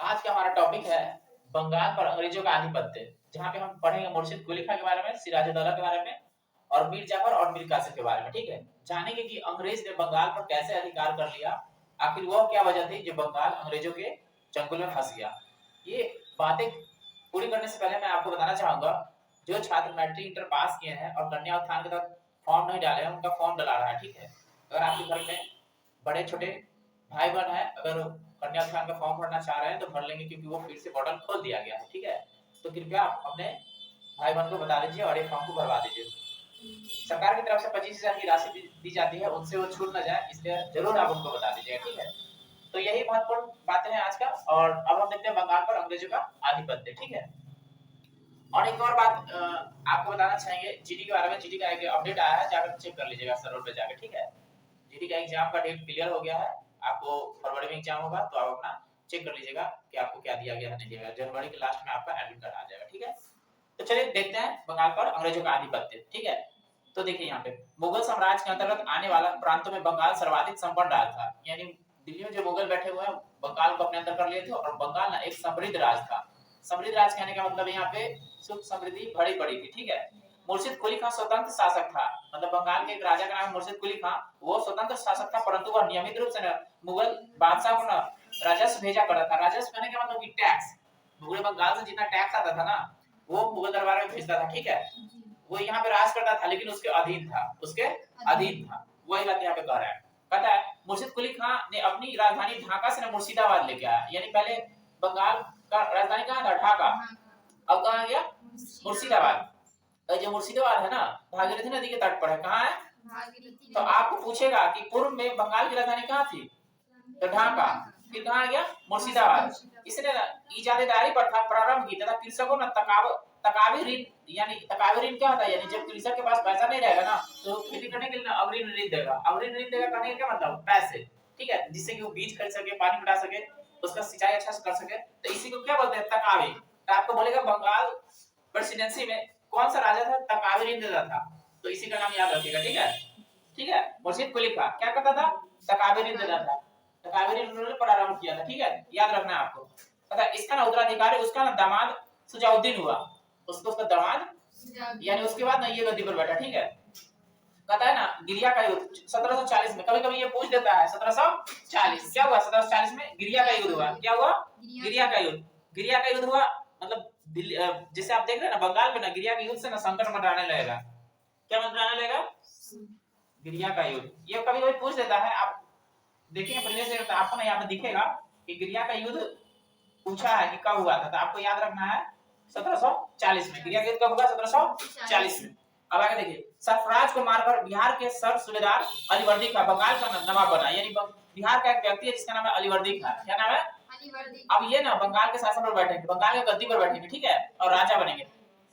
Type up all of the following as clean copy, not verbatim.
आज का हमारा टॉपिक है बंगाल पर अंग्रेजों का आधिपत्य, जहाँ पे हम पढ़ेंगे मुर्शिद कुली खां के बारे में, सिराजुद्दौला के बारे में और मीर जाफर और मीर कासिम के बारे में। ठीक है, जानेंगे कि अंग्रेज ने बंगाल पर कैसे अधिकार कर लिया, आखिर वह क्या वजह थी जो बंगाल अंग्रेजों के चंगुल में फंस गया। ये बातें पूरी करने से पहले मैं आपको बताना चाहूंगा, जो छात्र मैट्रिक इंटर पास किए हैं और कन्या उत्थान के तहत फॉर्म नहीं डाले हैं, उनका फॉर्म डला रहा है। ठीक है, अगर आपके घर में बड़े छोटे भाई बहन है, अगर कन्या उत्थान का फॉर्म भरना चाह रहे हैं तो भर लेंगे, क्योंकि वो फिर से पोर्टल खोल दिया गया है। ठीक है, तो कृपया आप अपने भाई बहन को बता दीजिए और ये फॉर्म को भरवा दीजिए। सरकार की तरफ से 25,000 की राशि दी जाती है, उनसे वो छूट ना जाए, इसलिए जरूर आप उनको बता दीजिएगा। ठीक है, तो यही महत्वपूर्ण बातें हैं आज का। और अब हम देखते हैं बंगाल पर अंग्रेजों का आधिपत्य। ठीक है, और एक और बात आपको बताना चाहेंगे जीडी के बारे में। जीडी का एक अपडेट आया है, जाकर चेक कर लीजिएगा सर्वर पे जाकर। ठीक है, जीडी का एग्जाम का डेट क्लियर हो गया है, आपको फरवरी में एग्जाम होगा, तो आप अपना चेक कर लीजिएगा कि आपको क्या दिया गया है, नहीं दिया गया। जनवरी के लास्ट में आपका एडमिट कार्ड आ जाएगा। ठीक है, तो चलिए देखते हैं बंगाल पर अंग्रेजों का आधिपत्य। ठीक है, तो देखिए यहाँ पे मुगल साम्राज्य के अंतर्गत आने वाला प्रांतों में बंगाल सर्वाधिक संपन्न राज्य था। यानी दिल्ली में जो मुगल बैठे हुए हैं, बंगाल को अपने अंदर कर लिए थे, और बंगाल ना एक समृद्ध राज्य था। समृद्ध राज्य कहने का मतलब यहाँ पे सुख समृद्धि भरी पड़ी थी। ठीक है, मुर्शिद कुली खां स्वतंत्र शासक था, मतलब बंगाल के एक राजा का नाम मुर्शिद कुली खां, वो स्वतंत्र शासक था, परंतु वह नियमित रूप से मुगल बादशाह को राजस्व भेजा करता था। राजस्व कहने का मतलब कि टैक्स, मुगल बंगाल से जितना टैक्स आता था ना, वो मुगल दरबार में भेजता था। ठीक है, वो यहाँ पे राज करता था, लेकिन उसके अधीन था, उसके अधीन था। वही बात यहाँ पे कह रहा है। कहता है मुर्शिद कुली खां ने अपनी राजधानी ढाका से मुर्शिदाबाद लेके आया। यानी पहले बंगाल का राजधानी कहाँ था? ढाका। अब कहाँ गया? मुर्शिदाबाद। जो मुर्शिदाबाद है ना, भागीरथी नदी के तट पर है। कहाँ है? तो आपको पूछेगा कि पूर्व में बंगाल की राजधानी कहाँ थी? तो ढाका। फिर कहाँ गया? मुर्शिदाबाद। इसने इजादेदारी प्रथा प्रारंभ की तथा कृषकों ने तकावी ऋण, यानी तकावी ऋण क्या होता है? यानी जब कृषक के पास पैसा नहीं रहेगा ना, तो खेती करने के लिए अग्रिम ऋण देगा। अग्रिम ऋण देगा कहने का क्या मतलब? पैसे। ठीक है, जिससे कि वो बीज खरीद सके, पानी पटा सके, उसका सिंचाई अच्छा से कर सके। तो इसी को क्या बोलते हैं? तकावी। तो आपको बोलेगा बंगाल प्रेसिडेंसी में कौन सा राजा था तकावी ऋण देता था? तो इसी का नाम याद रखिएगा। ठीक है, ठीक है, मुर्शिद कुली खां क्या करता था? तकावी ऋण देता था। तकावी ऋण उन्होंने प्रारंभ किया था। ठीक है, याद रखना है आपको। पता इसका ना उत्तराधिकारी उसका ना दामाद सुजाउद्दीन हुआ, उसका दामाद, यानी उसके बाद ना ये गद्दी पर बैठा। ठीक है, कहता है ना गिरिया का युद्ध 1740 में, कभी कभी ये पूछ देता है 1740 क्या हुआ? 1740 में गिरिया का युद्ध हुआ। क्या हुआ? गिरिया का युद्ध। गिरिया का युद्ध हुआ मतलब जैसे आप देख रहे हैं ना, बंगाल में ना गिरिया के युद्ध से ना संकट मंडराने लगेगा। क्या मंडराने लगेगा? गिरिया का युद्ध। ये कभी कभी पूछ देता है, आप देखिए प्रीवियस ईयर में आपको ना यहाँ पे दिखेगा कि गिरिया का युद्ध पूछा है कि कब हुआ था, तो आपको याद रखना है 1740 में। गिरिया का युद्ध कब हुआ? 1740 में। अब आगे देखिए, सरफराज को मारकर बिहार के सर सूबेदार अलीवर्दी खां बंगाल का नवाब बना। यानी बिहार का एक व्यक्ति है जिसका नाम है अलीवर्दी खां। क्या नाम है? अब ये ना बंगाल के शासन पर बैठेंगे, बंगाल के गद्दी पर बैठेंगे। ठीक है, और राजा बनेंगे।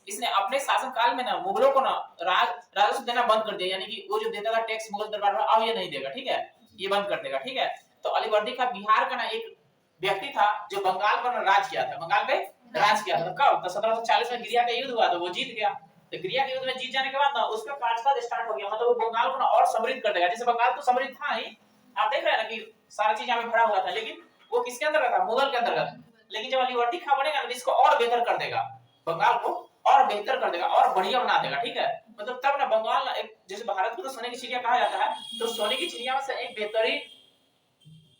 इसने अपने शासन काल में ना मुगलों को ना राजस्व देना बंद कर दिया। यानी कि वो जो देता था टैक्स मुगल दरबार में, अब ये नहीं देगा। ठीक है, ये बंद कर देगा। ठीक है, तो अलीवर्दी खां बिहार का ना एक व्यक्ति था जो बंगाल पर राज किया था, बंगाल पे राज किया था। कब? तो 1740 में गिरिया का युद्ध हुआ, तो वो जीत गया। तो गिरिया के युद्ध में जीत जाने के बाद ना उसका कार्यकाल स्टार्ट हो गया, मतलब वो बंगाल को ना और समृद्ध कर देगा। जैसे बंगाल तो समृद्ध था ही, आप देख रहे हैं ना कि सारी चीज यहाँ पे भरा हुआ था, लेकिन वो किसके अंतर्गत था? मुगल के अंतर्गत। लेकिन जब अलीवर्दी खां बनेगा ना, इसको और बेहतर कर देगा, बंगाल को और बेहतर कर देगा और बढ़िया बना देगा। ठीक है, मतलब तब ना बंगाल एक, जैसे भारत को तो सोने की चिड़िया कहा जाता है, तो सोने की चिड़िया में से एक बेहतरीन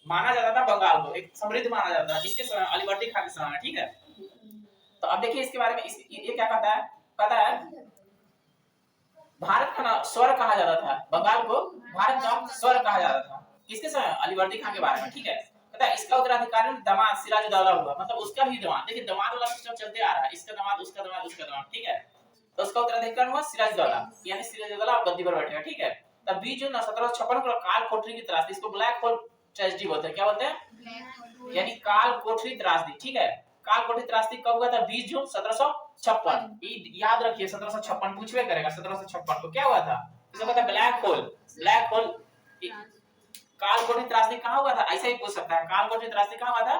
माना जाता था बंगाल को, एक समृद्ध माना जाता था जिसके समय अलीवर्दी खां के समय। ठीक है, तो अब देखिए इसके बारे में ये क्या कहता है? कहता है भारत का ना स्वर्ग कहा जाता था, बंगाल को भारत का स्वर्ग कहा जाता था। किसके समय? अलीवर्दी खां के बारे में। ठीक है, कहता है इसका उत्तराधिकारी दामाद सिराजुद्दौला हुआ, मतलब उसका भी दामाद। देखिए दामाद वाला सिस्टम चलते आ रहा है, इसका दामाद, उसका दामाद, उसका दामाद। ठीक है, तो उसका उत्तराधिकारी हुआ सिराजुद्दौला, यानी सिराजुद्दौला गद्दी पर बैठेगा। ठीक है, तब 20 जून 1756 को काल कोठरी की त्रासदी, इसको ब्लैक होल ट्रेजेडी बोलते हैं। क्या बोलते हैं? यानी काल कोठरी त्रासदी। ठीक है, काल कोठरी त्रासदी कब हुआ था? 20 जून 1756। याद रखिए 1756 पूछवे करेगा। 1756 को क्या हुआ था? इसे कहते हैं ब्लैक होल। ब्लैक होल काल कोठरी त्रासदी कहाँ हुआ था? ऐसा ही पूछ सकता है, काल कोठरी त्रासदी कहाँ हुआ था?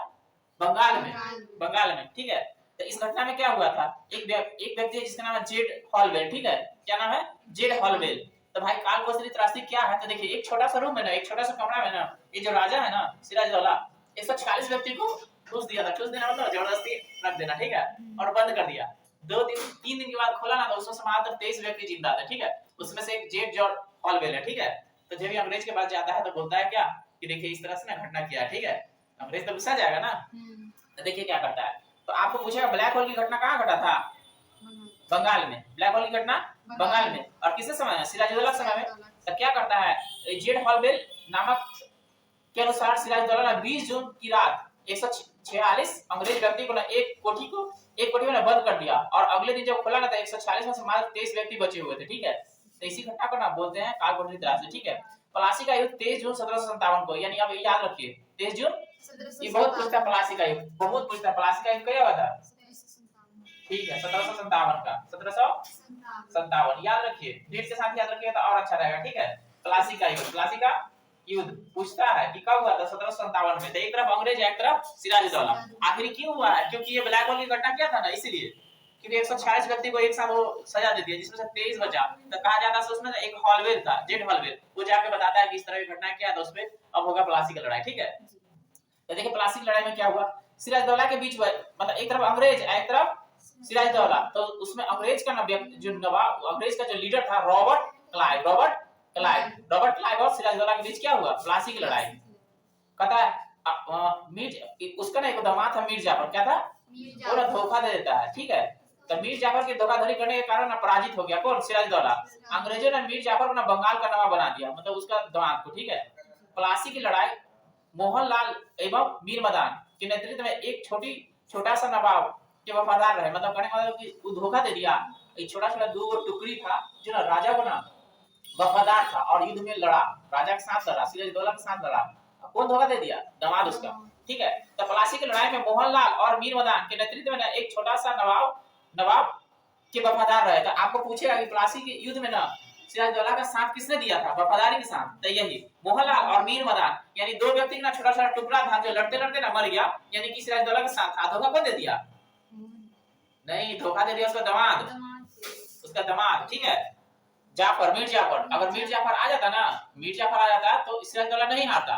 बंगाल में। बंगाल में। ठीक है, तो इस घटना में क्या हुआ था? एक व्यक्ति है जिसका नाम है जेड हॉलवेल। ठीक है, क्या नाम है? Z Holwell. तो भाई काल कोठरी त्रासदी क्या है? तो देखिए एक छोटा सा रूम है ना, एक छोटा सा कमरा में ना, ये जो राजा है ना सिराजुद्दौला, 140 व्यक्ति को ठूस दिया था, ठूस देना मतलब जबरदस्ती रख देना, ठीक है, और बंद कर दिया। 2 दिन 3 दिन के बाद खोला ना तो उसमें से मात्र 23 व्यक्ति जिंदा थे, ठीक है, उसमें से एक जेट जॉर्ज हॉलवेल है, ठीक है। तो जब ये अंग्रेज के पास जाता है तो बोलता है क्या कि देखिए इस तरह से ना घटना किया, ठीक है, अंग्रेज तो गुस्सा जाएगा ना। तो देखिए क्या करता है, तो आपको पूछेगा ब्लैक होल की घटना कहाँ घटा था, बंगाल में, ब्लैक होल की घटना बंगाल में, और किसके समय में, सिराजुद्दौला के समय में। तो क्या करता है, जेट हॉलवेल नामक के अनुसार सिराजुद्दौला ने 20 जून की रात 146 अंग्रेज व्यक्ति को एक कोठी में बंद कर दिया, और अगले दिन जब खोला ना तो 146 में से मात्र 23 व्यक्ति बचे हुए थे, ठीक है। तो इसी घटना को ना बोलते हैं काल कोठरी त्रासदी, ठीक है। प्लासी का युद्ध 23 जून 1757 को, यानी अब याद रखिए 23 जून, ये बहुत पूछता है प्लासी का युद्ध, बहुत पूछता है प्लासी का युद्ध क्या हुआ था, ठीक है, 1757 का, 1757 याद रखिए, डेट के साथ याद रखिएगा तो और अच्छा रहेगा, ठीक है। प्लासी का युद्ध पूछता है कि कब हुआ था, 1757 में। तो एक तरफ अंग्रेज है, एक तरफ सिराजुद्दौला। आखिर क्यों हुआ है, क्योंकि ये ब्लैक होल की घटना क्या था ना, इसीलिए क्योंकि 146 व्यक्ति को एक साथ वो सजा दे दिया, जिसमें से 23 बचा। तो कहा जाता है उसमें एक हॉलवेल था, जेट हॉलवेल, वो जाके बताता है कि इस तरह की घटना क्या है, तो उसमें अब होगा प्लासी की लड़ाई, ठीक है। तो देखिए प्लासी की लड़ाई में क्या हुआ, सिराजुद्दौला के बीच मतलब एक तरफ अंग्रेज एक तरफ सिराजुद्दौला, तो उसमें अंग्रेज का जो नवाब, अंग्रेज का जो लीडर था रॉबर्ट क्लाइव और सिराजुद्दौला के बीच क्या हुआ, प्लासी की लड़ाई। कहता है उसका ना एक दामाद था मीर जाफर, क्या था, वो ना धोखा दे देता है, ठीक है। तो मीर जाफर की धोखाधड़ी करने के कारण पराजित हो गया कौन, सिराजुद्दौला। अंग्रेजों ने मीर जाफर को ना बंगाल का नवाब बना दिया, मतलब उसका दामाद को, ठीक है। प्लासी की लड़ाई मोहनलाल एवं मीर मदान के नेतृत्व में एक छोटा सा नवाब के वफादार रहे, मतलब कहने का मतलब कि वो धोखा दे दिया, एक छोटा दो टुकड़ी था जो ना राजा को ना वफादार था और युद्ध में लड़ा, राजा के साथ लड़ा, सिराजुद्दौला के साथ लड़ा। कौन धोखा दे दिया, दामाद उसका, ठीक है। तो प्लासी की लड़ाई में मोहनलाल और मीर मदान के नेतृत्व में एक छोटा सा नवाब के वफादार रहे। तो आपको पूछेगा कि प्लासी के युद्ध में ना सिराजुद्दौला का साथ किसने दिया था, वफादारी के साथ, तो यही मोहनलाल और मीर मदान, यानी दो व्यक्ति का छोटा टुकड़ा था जो लड़ते लड़ते ना मर गया, यानी कि सिराजुद्दौला के साथ था। धोखा कौन दे दिया, नहीं, धोखा दे दिया उसका दामाद, ठीक है, मीर जाफर। अगर मीर जाफर आ जाता तो सिराजुद्दौला नहीं हारता,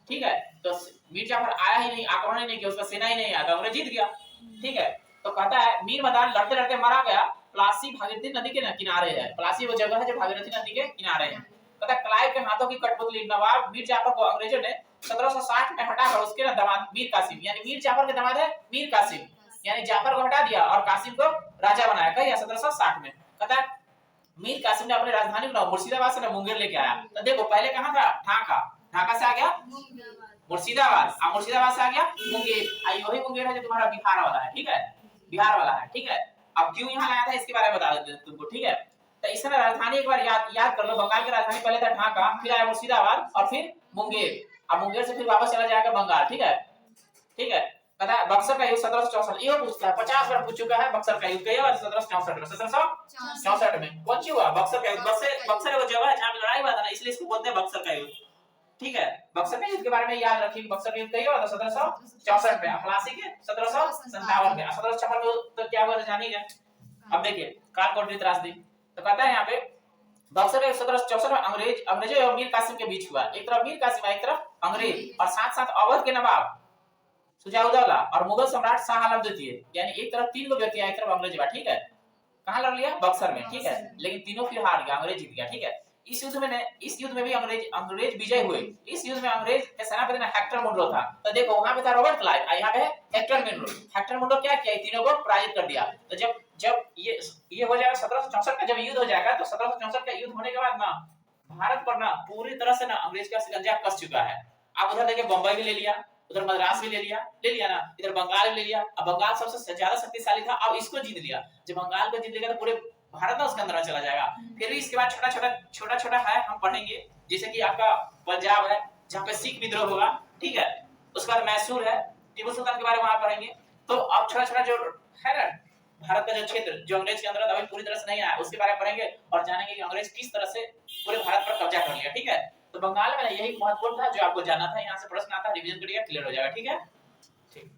ठीक है। तो मीर जाफर आया ही नहीं, आक्रमण ही नहीं किया, उसका सेना ही नहीं आया, तो अंग्रेज जीत गया, ठीक है। तो कहता है मीर मदान लड़ते लड़ते मारा गया, प्लासी भागीरथी नदी के किनारे है, प्लासी वो जगह है जो भागीरथी नदी के किनारे है। कहता है क्लाइव के हाथों की कठपुतली नवाब मीर जाफर को अंग्रेजों ने 1760 में हटाकर उसके ना दामाद मीर कासिम, यानी मीर जाफर के दामाद है मीर कासिम, यानी जाफर को हटा दिया और कासिम को राजा बनाया, कहिए 1760 में। कहता है मीर कासिम ने अपनी राजधानी मुर्शिदाबाद से मुंगेर लेके आया। तो देखो पहले कहां था, ढाका से आ गया मुर्शिदाबाद, अब मुर्शिदाबाद से आ गया मुंगेर, आई वही मुंगेर है जो तुम्हारा बिहार वाला है, ठीक है, बिहार वाला है, ठीक है। अब क्यों यहाँ लाया था इसके बारे में बता देते हैं तुमको, ठीक है। तो इस समय राजधानी एक बार याद कर लो, बंगाल की राजधानी पहले था ढाका, फिर आया मुर्शिदाबाद और फिर मुंगेर, अब मुंगेर से फिर वापस चला जाएगा बंगाल, ठीक है, ठीक है। पता है बक्सर का युद्ध 1764, ये पूछता है 50 बार पूछ चुका है बक्सर का युद्ध, कई बार 1764 में कौन सी हुआ बक्सर का युद्ध। बक्सर वो जगह है जहां पे लड़ाई हुआ था ना, इसलिए इसको बोलते हैं बक्सर का युद्ध, ठीक है। बक्सर के युद्ध के बारे में याद रखिए, बक्सर के युद्ध कई हुआ था 1764 में, प्लासी के 1757 में, 1756 में तो क्या हुआ जानिए। अब देखिए काल कोठरी त्रासदी, तो कहता है यहाँ पे बक्सर के 1764 में अंग्रेजों और मीर कासिम के बीच हुआ, एक तरफ मीर कासिम एक तरफ अंग्रेज, और साथ साथ अवध के नवाब सुजाउद्दौला और मुगल सम्राट शाह आलम द्वितीय, यानी एक तरफ 3 व्यक्ति, एक तरफ अंग्रेज, ठीक है। कहां लड़ लिया, बक्सर में, ठीक है, लेकिन तीनों फिर हार गया, अंग्रेज जीत गया, ठीक है। इस युद्ध में भी अंग्रेज विजय हुए। इस युद्ध में अंग्रेज के सेनापति ना हेक्टर मुनरो था। तो देखो वहां पे था रॉबर्ट क्लाइव, यहाँ पे हेक्टर मुनरो क्या किया, तीनों को पराजित कर दिया। तो जब ये हो जाएगा 1764 का जब युद्ध हो जाएगा, तो 1764 का युद्ध होने के बाद ना भारत पर ना पूरी तरह से ना अंग्रेज का शिकंजा कस चुका है। आप उधर देखिए बंबई भी ले लिया, उधर मद्रास भी ले लिया ना, इधर बंगाल भी ले लिया। अब बंगाल सबसे ज्यादा शक्तिशाली था, अब इसको जीत लिया। जब बंगाल को जीत लेगा तो पूरे भारत ना उसके अंदर चला जाएगा। फिर भी इसके बाद छोटा है, हम पढ़ेंगे, जैसे कि आपका पंजाब है जहाँ पे सिख विद्रोह होगा, ठीक है। उसके बाद मैसूर है, टीपू सुल्तान के बारे में आप पढ़ेंगे। तो अब छोटा जो है ना भारत का जो क्षेत्र जो अंग्रेज के अंदर अभी पूरी तरह से नहीं आया, उसके बारे में पढ़ेंगे और जानेंगे कि अंग्रेज किस तरह से पूरे भारत पर कब्जा कर लिया, ठीक है। तो बंगाल में यही महत्वपूर्ण था जो आपको जानना था, यहाँ से प्रश्न आता है, रिवीजन करिए, क्लियर हो जाएगा, ठीक है, ठीक।